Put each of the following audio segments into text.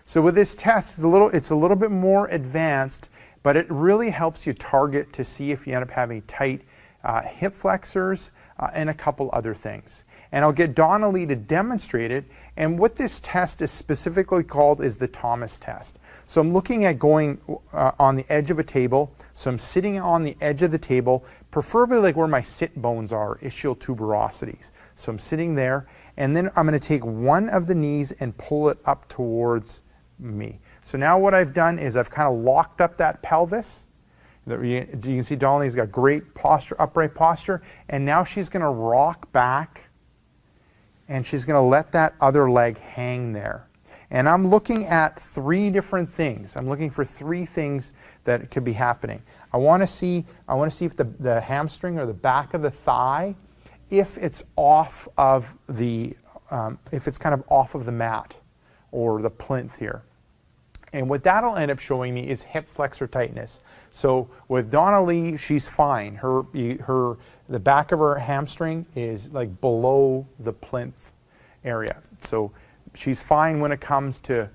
So with this test, it's a little bit more advanced, but it really helps you target to see if you end up having tight hip flexors and a couple other things. And I'll get Donnelly to demonstrate it. And what this test is specifically called is the Thomas test. So I'm looking at going on the edge of a table. So I'm sitting on the edge of the table, preferably like where my sit bones are, ischial tuberosities. So I'm sitting there, and then I'm going to take one of the knees and pull it up towards me. So now what I've done is I've kind of locked up that pelvis. You can see Donnelly's got great posture, upright posture, and now she's going to rock back, and she's going to let that other leg hang there. And I'm looking at three different things. I'm looking for three things that could be happening. I want to see if the hamstring or the back of the thigh, if it's off of the, if it's kind of off of the mat or the plinth here. And what that'll end up showing me is hip flexor tightness. So with Donnelly, she's fine. The back of her hamstring is like below the plinth area. So she's fine when it comes to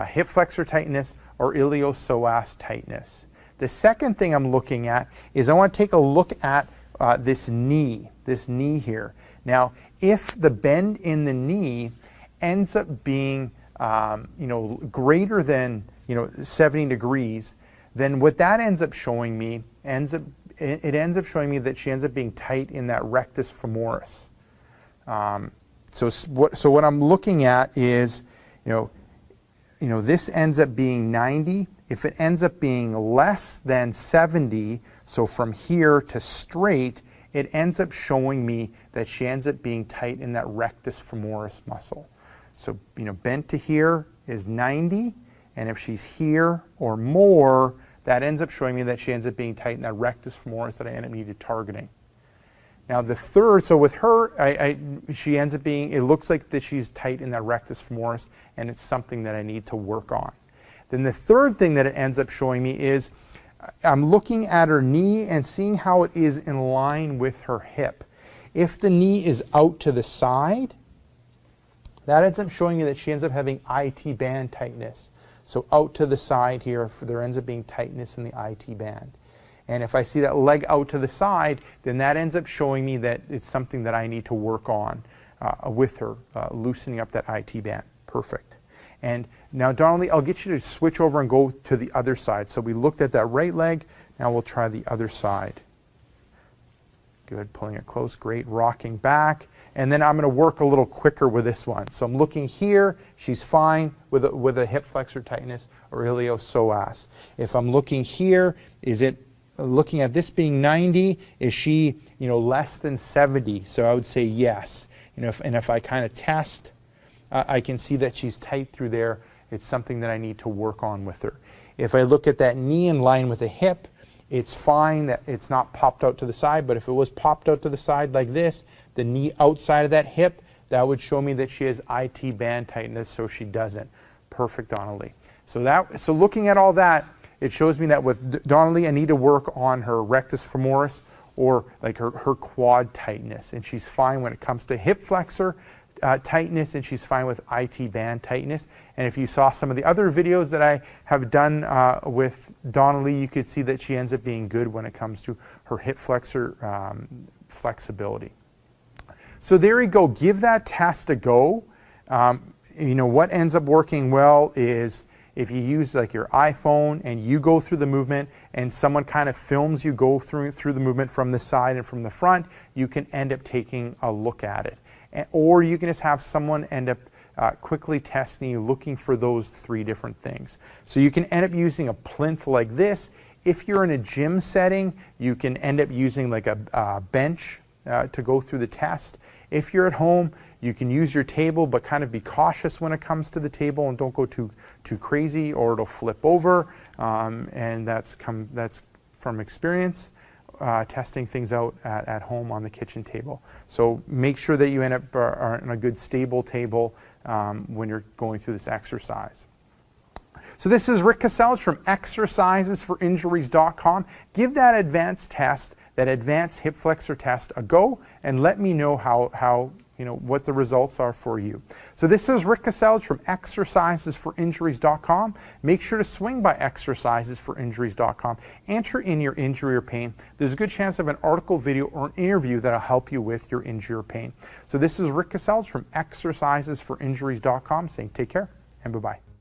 hip flexor tightness or iliopsoas tightness. The second thing I'm looking at is I want to take a look at this knee here. Now, if the bend in the knee ends up being greater than 70 degrees, then what that ends up showing me it ends up showing me that she ends up being tight in that rectus femoris. So what I'm looking at is, this ends up being 90. If it ends up being less than 70, so from here to straight, it ends up showing me that she ends up being tight in that rectus femoris muscle. So, bent to here is 90, and if she's here or more, that ends up showing me that she ends up being tight in that rectus femoris that I end up needed targeting. Now the third, so with her, she ends up being, it looks like that she's tight in that rectus femoris, and it's something that I need to work on. Then the third thing that it ends up showing me is, I'm looking at her knee and seeing how it is in line with her hip. If the knee is out to the side, that ends up showing me that she ends up having IT band tightness. So out to the side here, there ends up being tightness in the IT band. And if I see that leg out to the side, then that ends up showing me that it's something that I need to work on with her, loosening up that IT band. Perfect. And now, Donnelly, I'll get you to switch over and go to the other side. So we looked at that right leg. Now we'll try the other side. Good, pulling it close, great, rocking back. And then I'm going to work a little quicker with this one. So I'm looking here, she's fine with a hip flexor tightness or iliopsoas. If I'm looking here, is it looking at this being 90, is she less than 70? So I would say yes. And if I kind of test, I can see that she's tight through there. It's something that I need to work on with her. If I look at that knee in line with the hip, it's fine that it's not popped out to the side, but if it was popped out to the side like this, the knee outside of that hip, that would show me that she has IT band tightness, so she doesn't. Perfect, Donnelly. So looking at all that, it shows me that with Donnelly, I need to work on her rectus femoris or like her quad tightness, and she's fine when it comes to hip flexor tightness, and she's fine with IT band tightness. And if you saw some of the other videos that I have done with Donnelly, you could see that she ends up being good when it comes to her hip flexor flexibility. So there you go. Give that test a go. What ends up working well is if you use like your iPhone and you go through the movement and someone kind of films you go through the movement from the side and from the front, you can end up taking a look at it. Or you can just have someone end up quickly testing you, looking for those three different things. So you can end up using a plinth like this. If you're in a gym setting, you can end up using like a bench to go through the test. If you're at home, you can use your table, but kind of be cautious when it comes to the table and don't go too crazy or it'll flip over. And that's from experience. Testing things out at home on the kitchen table. So make sure that you end up on a good stable table when you're going through this exercise. So this is Rick Casellas from exercisesforinjuries.com. Give that advanced test, that advanced hip flexor test, a go, and let me know how what the results are for you. So this is Rick Casells from exercisesforinjuries.com. Make sure to swing by exercisesforinjuries.com. Enter in your injury or pain. There's a good chance of an article, video, or an interview that'll help you with your injury or pain. So this is Rick Casells from exercisesforinjuries.com saying take care and bye-bye.